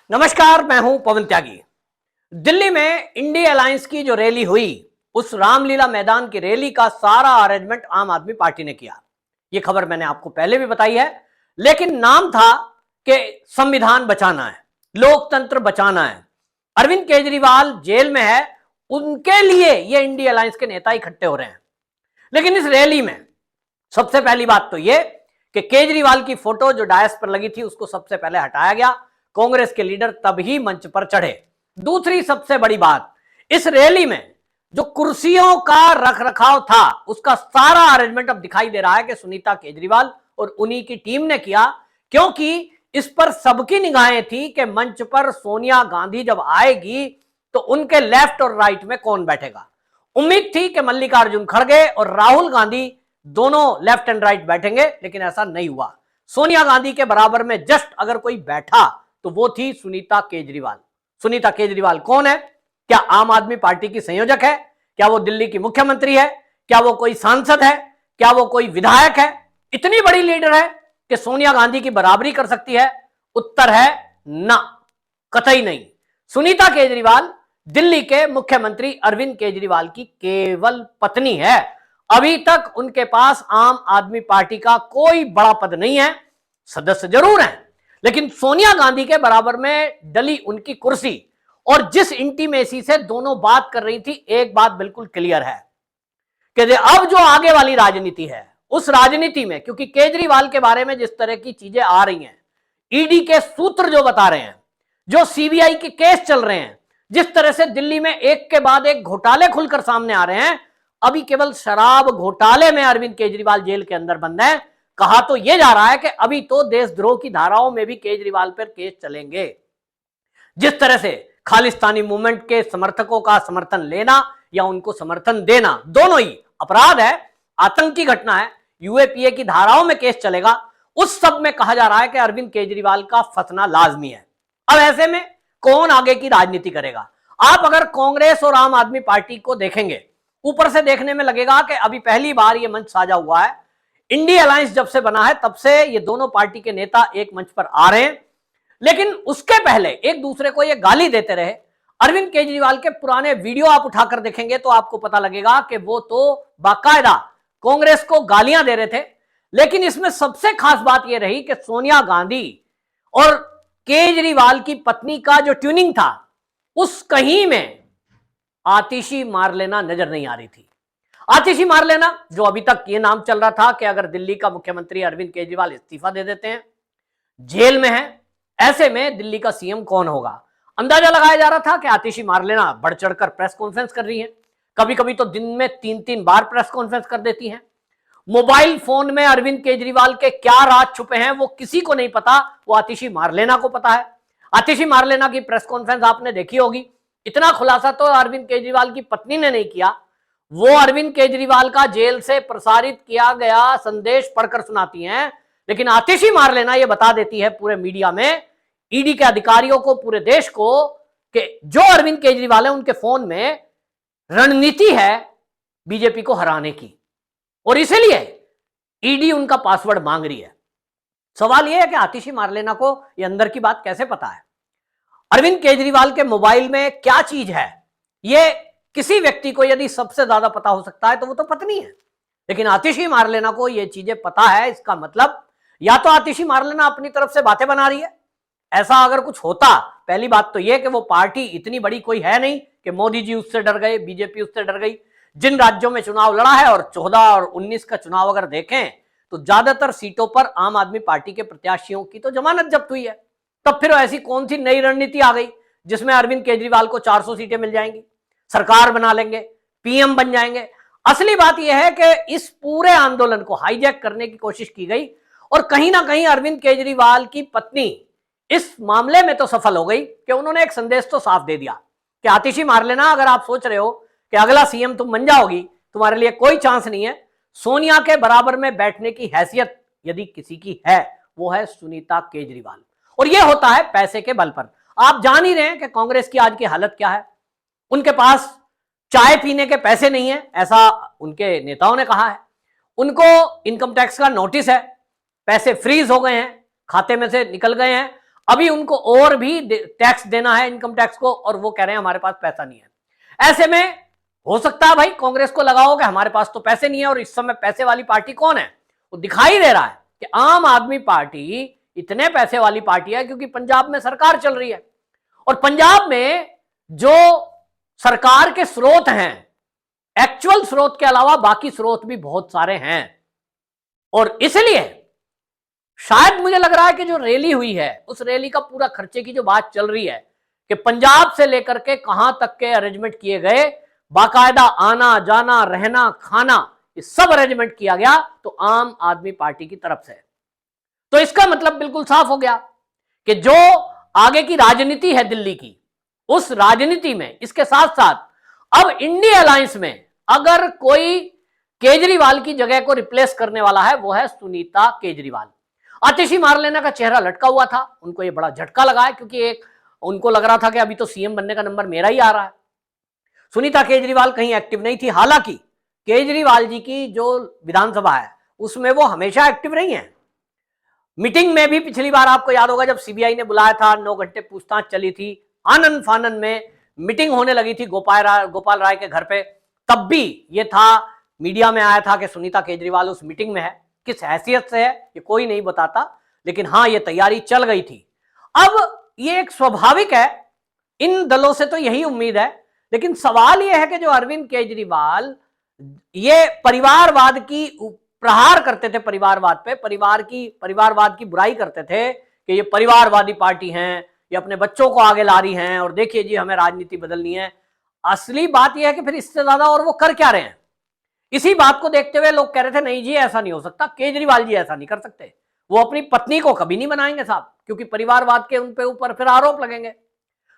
नमस्कार, मैं हूं पवन त्यागी। दिल्ली में इंडी अलायंस की जो रैली हुई, उस रामलीला मैदान की रैली का सारा अरेंजमेंट आम आदमी पार्टी ने किया। यह खबर मैंने आपको पहले भी बताई है, लेकिन नाम था कि संविधान बचाना है, लोकतंत्र बचाना है। अरविंद केजरीवाल जेल में है, उनके लिए ये इंडी अलायंस के नेता इकट्ठे हो रहे हैं। लेकिन इस रैली में सबसे पहली बात तो यह कि केजरीवाल की फोटो जो डायस पर लगी थी उसको सबसे पहले हटाया गया। कांग्रेस के लीडर तभी मंच पर चढ़े। दूसरी सबसे बड़ी बात, इस रैली में जो कुर्सियों का रखरखाव था उसका सारा अरेंजमेंट अब दिखाई दे रहा है कि सुनीता केजरीवाल और उन्हीं की टीम ने किया, क्योंकि इस पर सबकी निगाहें थी कि मंच पर सोनिया गांधी जब आएगी तो उनके लेफ्ट और राइट में कौन बैठेगा। उम्मीद थी कि मल्लिकार्जुन खड़गे और राहुल गांधी दोनों लेफ्ट एंड राइट बैठेंगे, लेकिन ऐसा नहीं हुआ। सोनिया गांधी के बराबर में जस्ट अगर कोई बैठा तो वो थी सुनीता केजरीवाल। सुनीता केजरीवाल कौन है? क्या आम आदमी पार्टी की संयोजक है? क्या वो दिल्ली की मुख्यमंत्री है? क्या वो कोई सांसद है? क्या वो कोई विधायक है? इतनी बड़ी लीडर है कि सोनिया गांधी की बराबरी कर सकती है? उत्तर है ना, कतई नहीं। सुनीता केजरीवाल दिल्ली के मुख्यमंत्री अरविंद केजरीवाल की केवल पत्नी है। अभी तक उनके पास आम आदमी पार्टी का कोई बड़ा पद नहीं है, सदस्य जरूर हैं, लेकिन सोनिया गांधी के बराबर में डली उनकी कुर्सी। और जिस इंटीमेसी से दोनों बात कर रही थी, एक बात बिल्कुल क्लियर है कि अब जो आगे वाली राजनीति है, उस राजनीति में क्योंकि केजरीवाल के बारे में जिस तरह की चीजें आ रही हैं, ईडी के सूत्र जो बता रहे हैं, जो सीबीआई के केस चल रहे हैं, जिस तरह से दिल्ली में एक के बाद एक घोटाले खुलकर सामने आ रहे हैं, अभी केवल शराब घोटाले में अरविंद केजरीवाल जेल के अंदर बंद है। कहा तो यह जा रहा है कि अभी तो देशद्रोह की धाराओं में भी केजरीवाल पर केस चलेंगे। जिस तरह से खालिस्तानी मूवमेंट के समर्थकों का समर्थन लेना या उनको समर्थन देना, दोनों ही अपराध है, आतंकी घटना है, यूएपीए की धाराओं में केस चलेगा। उस सब में कहा जा रहा है कि अरविंद केजरीवाल का फंसना लाजमी है। अब ऐसे में कौन आगे की राजनीति करेगा? आप अगर कांग्रेस और आम आदमी पार्टी को देखेंगे, ऊपर से देखने में लगेगा कि अभी पहली बार यह मंच साझा हुआ है। इंडी अलायंस जब से बना है तब से ये दोनों पार्टी के नेता एक मंच पर आ रहे हैं, लेकिन उसके पहले एक दूसरे को ये गाली देते रहे। अरविंद केजरीवाल के पुराने वीडियो आप उठाकर देखेंगे तो आपको पता लगेगा कि वो तो बाकायदा कांग्रेस को गालियां दे रहे थे। लेकिन इसमें सबसे खास बात यह रही कि सोनिया गांधी और केजरीवाल की पत्नी का जो ट्यूनिंग था, उस कहीं में आतिशी मार लेना नजर नहीं आ रही थी। आतिशी मार लेना, जो अभी तक यह नाम चल रहा था कि अगर दिल्ली का मुख्यमंत्री अरविंद केजरीवाल इस्तीफा दे देते हैं, जेल में है, ऐसे में दिल्ली का सीएम कौन होगा। अंदाजा लगाया जा रहा था कि आतिशी मार लेना बढ़ चढ़कर प्रेस कॉन्फ्रेंस कर रही है, कभी कभी तो दिन में 3-3 बार प्रेस कॉन्फ्रेंस कर देती हैं। मोबाइल फोन में अरविंद केजरीवाल के क्या राज छुपे हैं वो किसी को नहीं पता, वो आतिशी मार लेना को पता है। आतिशी मार लेना की प्रेस कॉन्फ्रेंस आपने देखी होगी। इतना खुलासा तो अरविंद केजरीवाल की पत्नी ने नहीं किया, वो अरविंद केजरीवाल का जेल से प्रसारित किया गया संदेश पढ़कर सुनाती हैं। लेकिन आतिशी मार लेना ये बता देती है पूरे मीडिया में, ईडी के अधिकारियों को, पूरे देश को, कि जो अरविंद केजरीवाल है उनके फोन में रणनीति है बीजेपी को हराने की, और इसीलिए ईडी उनका पासवर्ड मांग रही है। सवाल यह है कि आतिशी मार लेना को ये अंदर की बात कैसे पता है? अरविंद केजरीवाल के मोबाइल में क्या चीज है, ये किसी व्यक्ति को यदि सबसे ज्यादा पता हो सकता है तो वो तो पत्नी है। लेकिन आतिशी मार लेना को ये चीजें पता है, इसका मतलब या तो आतिशी मार लेना अपनी तरफ से बातें बना रही है। ऐसा अगर कुछ होता, पहली बात तो यह कि वो पार्टी इतनी बड़ी कोई है नहीं कि मोदी जी उससे डर गए, बीजेपी उससे डर गई। जिन राज्यों में चुनाव लड़ा है, और 14 और 19 का चुनाव अगर देखें तो ज्यादातर सीटों पर आम आदमी पार्टी के प्रत्याशियों की तो जमानत जब्त हुई है। तब फिर ऐसी कौन सी नई रणनीति आ गई जिसमें अरविंद केजरीवाल को 400 सीटें मिल जाएंगी, सरकार बना लेंगे, पीएम बन जाएंगे? असली बात यह है कि इस पूरे आंदोलन को हाईजैक करने की कोशिश की गई, और कहीं ना कहीं अरविंद केजरीवाल की पत्नी इस मामले में तो सफल हो गई कि उन्होंने एक संदेश तो साफ दे दिया कि आतिशी मार लेना, अगर आप सोच रहे हो कि अगला सीएम तुम बन जाओगी, तुम्हारे लिए कोई चांस नहीं है। सोनिया के बराबर में बैठने की हैसियत यदि किसी की है, वो है सुनीता केजरीवाल, और यह होता है पैसे के बल पर। आप जान ही रहे हैं कि कांग्रेस की आज की हालत क्या है। उनके पास चाय पीने के पैसे नहीं है, ऐसा उनके नेताओं ने कहा है। उनको इनकम टैक्स का नोटिस है, पैसे फ्रीज हो गए हैं, खाते में से निकल गए हैं। अभी उनको और भी टैक्स देना है, इनकम टैक्स को, और वो कह रहे हैं हमारे पास पैसा नहीं है। ऐसे में हो सकता है भाई कांग्रेस को लगाओ कि हमारे पास तो पैसे नहीं है, और इस समय पैसे वाली पार्टी कौन है? वो दिखाई दे रहा है कि आम आदमी पार्टी इतने पैसे वाली पार्टी है क्योंकि पंजाब में सरकार चल रही है, और पंजाब में जो सरकार के स्रोत हैं, एक्चुअल स्रोत के अलावा बाकी स्रोत भी बहुत सारे हैं। और इसलिए शायद मुझे लग रहा है कि जो रैली हुई है, उस रैली का पूरा खर्चे की जो बात चल रही है कि पंजाब से लेकर के कहां तक के अरेंजमेंट किए गए, बाकायदा आना जाना रहना खाना, ये सब अरेंजमेंट किया गया तो आम आदमी पार्टी की तरफ से। तो इसका मतलब बिल्कुल साफ हो गया कि जो आगे की राजनीति है दिल्ली की, उस राजनीति में इसके साथ साथ अब इंडिया अलायंस में अगर कोई केजरीवाल की जगह को रिप्लेस करने वाला है, वो है सुनीता केजरीवाल। आतिशी मारलेना का चेहरा लटका हुआ था, उनको ये बड़ा झटका लगा है क्योंकि एक उनको लग रहा था कि अभी तो सीएम बनने का नंबर मेरा ही आ रहा है। सुनीता केजरीवाल कहीं एक्टिव नहीं थी, हालांकि केजरीवाल जी की जो विधानसभा है उसमें वो हमेशा एक्टिव रही हैं। मीटिंग में भी पिछली बार आपको याद होगा जब सीबीआई ने बुलाया था, 9 घंटे पूछताछ चली थी, आनंद फानन में मीटिंग होने लगी थी गोपाल राय के घर पे, तब भी ये था, मीडिया में आया था कि सुनीता केजरीवाल उस मीटिंग में है। किस हैसियत से है ये कोई नहीं बताता, लेकिन हाँ ये तैयारी चल गई थी। अब ये एक स्वाभाविक है, इन दलों से तो यही उम्मीद है, लेकिन सवाल यह है कि जो अरविंद केजरीवाल ये परिवारवाद की प्रहार करते थे, परिवारवाद पे परिवारवाद की बुराई करते थे कि ये परिवारवादी पार्टी हैं, ये अपने बच्चों को आगे ला रही हैं, और देखिए जी हमें राजनीति बदलनी है। असली बात यह है कि फिर इससे ज्यादा और वो कर क्या रहे हैं? इसी बात को देखते हुए लोग कह रहे थे नहीं जी ऐसा नहीं हो सकता, केजरीवाल जी ऐसा नहीं कर सकते, वो अपनी पत्नी को कभी नहीं बनाएंगे साहब, क्योंकि परिवारवाद के उनपे ऊपर फिर आरोप लगेंगे।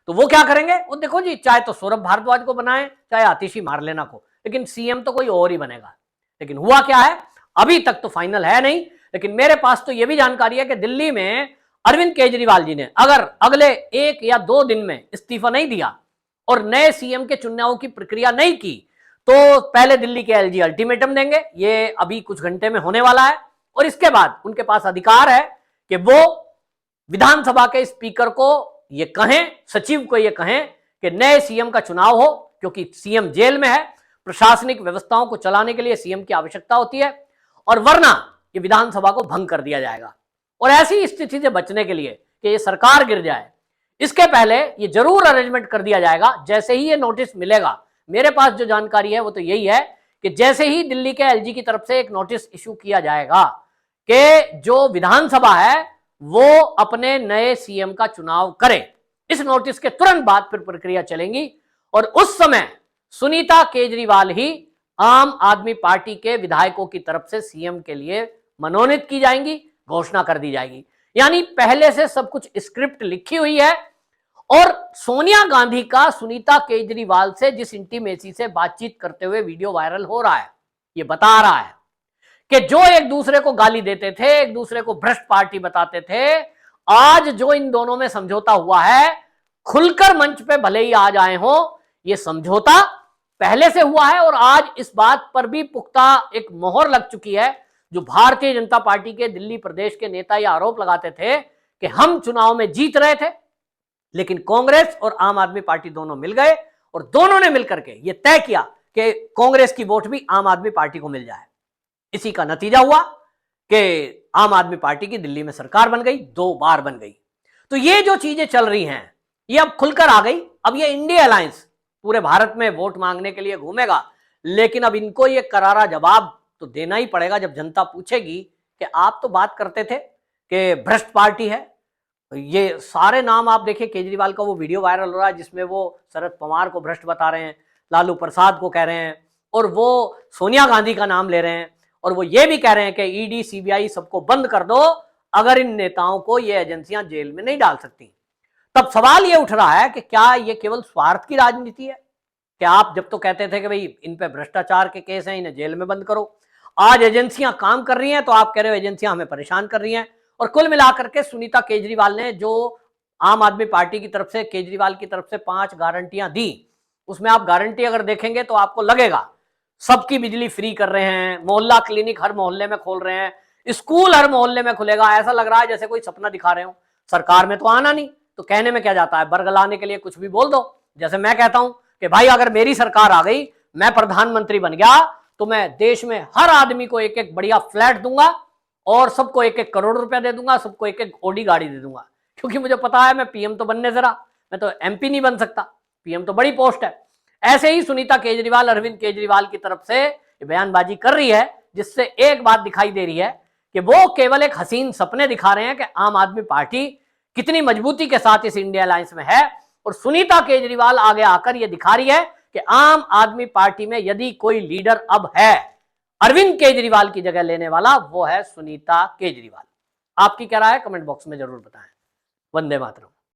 तो वो क्या करेंगे? वो देखो जी, चाहे तो सौरभ भारद्वाज को बनाए, चाहे आतिशी मारलेना को, लेकिन सीएम तो कोई और ही बनेगा। लेकिन हुआ क्या है, अभी तक तो फाइनल है नहीं, लेकिन मेरे पास तो यह भी जानकारी है कि दिल्ली में अरविंद केजरीवाल जी ने अगर अगले 1 या 2 दिन में इस्तीफा नहीं दिया और नए सीएम के चुनाव की प्रक्रिया नहीं की, तो पहले दिल्ली के एलजी अल्टीमेटम देंगे, ये अभी कुछ घंटे में होने वाला है, और इसके बाद उनके पास अधिकार है कि वो विधानसभा के स्पीकर को ये कहें, सचिव को ये कहें कि नए सीएम का चुनाव हो, क्योंकि सीएम जेल में है, प्रशासनिक व्यवस्थाओं को चलाने के लिए सीएम की आवश्यकता होती है, और वरना ये विधानसभा को भंग कर दिया जाएगा। और ऐसी स्थिति से बचने के लिए कि ये सरकार गिर जाए, इसके पहले ये जरूर अरेंजमेंट कर दिया जाएगा। जैसे ही ये नोटिस मिलेगा, मेरे पास जो जानकारी है वो तो यही है कि जैसे ही दिल्ली के एलजी की तरफ से एक नोटिस इशू किया जाएगा कि जो विधानसभा है वो अपने नए सीएम का चुनाव करे, इस नोटिस के तुरंत बाद फिर प्रक्रिया चलेंगी, और उस समय सुनीता केजरीवाल ही आम आदमी पार्टी के विधायकों की तरफ से सीएम के लिए मनोनीत की जाएंगी, घोषणा कर दी जाएगी। यानी पहले से सब कुछ स्क्रिप्ट लिखी हुई है, और सोनिया गांधी का सुनीता केजरीवाल से जिस इंटीमेसी से बातचीत करते हुए वीडियो वायरल हो रहा है, ये बता रहा है कि जो एक दूसरे को गाली देते थे, एक दूसरे को भ्रष्ट पार्टी बताते थे, आज जो इन दोनों में समझौता हुआ है, खुलकर मंच पे भले ही आज आए हो, ये समझौता पहले से हुआ है, और आज इस बात पर भी पुख्ता एक मोहर लग चुकी है। जो भारतीय जनता पार्टी के दिल्ली प्रदेश के नेता ये आरोप लगाते थे कि हम चुनाव में जीत रहे थे, लेकिन कांग्रेस और आम आदमी पार्टी दोनों मिल गए, और दोनों ने मिलकर के ये तय किया कि कांग्रेस की वोट भी आम आदमी पार्टी को मिल जाए। इसी का नतीजा हुआ कि आम आदमी पार्टी की दिल्ली में सरकार बन गई, 2 बार बन गई। तो ये जो चीजें चल रही हैं ये अब खुलकर आ गई। अब ये इंडिया अलायंस पूरे भारत में वोट मांगने के लिए घूमेगा, लेकिन अब इनको ये करारा जवाब तो देना ही पड़ेगा जब जनता पूछेगी कि आप तो बात करते थे कि भ्रष्ट पार्टी है। ये सारे नाम आप देखिए, केजरीवाल का वो वीडियो वायरल हो रहा है जिसमें वो शरद पवार को भ्रष्ट बता रहे हैं, लालू प्रसाद को कह रहे हैं, और वो सोनिया गांधी का नाम ले रहे हैं, और वो ये भी कह रहे हैं कि ईडी सीबीआई सबको बंद कर दो अगर इन नेताओं को ये एजेंसियां जेल में नहीं डाल सकती। तब सवाल ये उठ रहा है कि क्या ये केवल स्वार्थ की राजनीति है? कि आप जब तो कहते थे कि भाई इन पे भ्रष्टाचार के केस हैं, इन्हें जेल में बंद करो, आज एजेंसियां काम कर रही हैं तो आप कह रहे हो एजेंसियां हमें परेशान कर रही हैं। और कुल मिलाकर के सुनीता केजरीवाल ने जो आम आदमी पार्टी की तरफ से, केजरीवाल की तरफ से 5 गारंटियां दी, उसमें आप गारंटी अगर देखेंगे तो आपको लगेगा सबकी बिजली फ्री कर रहे हैं, मोहल्ला क्लिनिक हर मोहल्ले में खोल रहे हैं, स्कूल हर मोहल्ले में खुलेगा। ऐसा लग रहा है जैसे कोई सपना दिखा रहे हो। सरकार में तो आना नहीं, तो कहने में क्या जाता है, बरगलाने के लिए कुछ भी बोल दो। जैसे मैं कहता हूं कि भाई अगर मेरी सरकार आ गई, मैं प्रधानमंत्री बन गया, तो मैं देश में हर आदमी को एक एक बढ़िया फ्लैट दूंगा और सबको एक एक करोड़ रुपया दे दूंगा, सबको एक एक ओडी गाड़ी दे दूंगा, क्योंकि मुझे पता है मैं पीएम तो बनने जरा, मैं तो एमपी नहीं बन सकता, पीएम तो बड़ी पोस्ट है। ऐसे ही सुनीता केजरीवाल अरविंद केजरीवाल की तरफ से बयानबाजी कर रही है, जिससे एक बात दिखाई दे रही है कि वो केवल एक हसीन सपने दिखा रहे हैं कि आम आदमी पार्टी कितनी मजबूती के साथ इस इंडिया अलायंस में है, और सुनीता केजरीवाल आगे आकर यह दिखा रही है कि आम आदमी पार्टी में यदि कोई लीडर अब है अरविंद केजरीवाल की जगह लेने वाला, वो है सुनीता केजरीवाल। आपकी क्या राय है, कमेंट बॉक्स में जरूर बताएं। वंदे मातरम।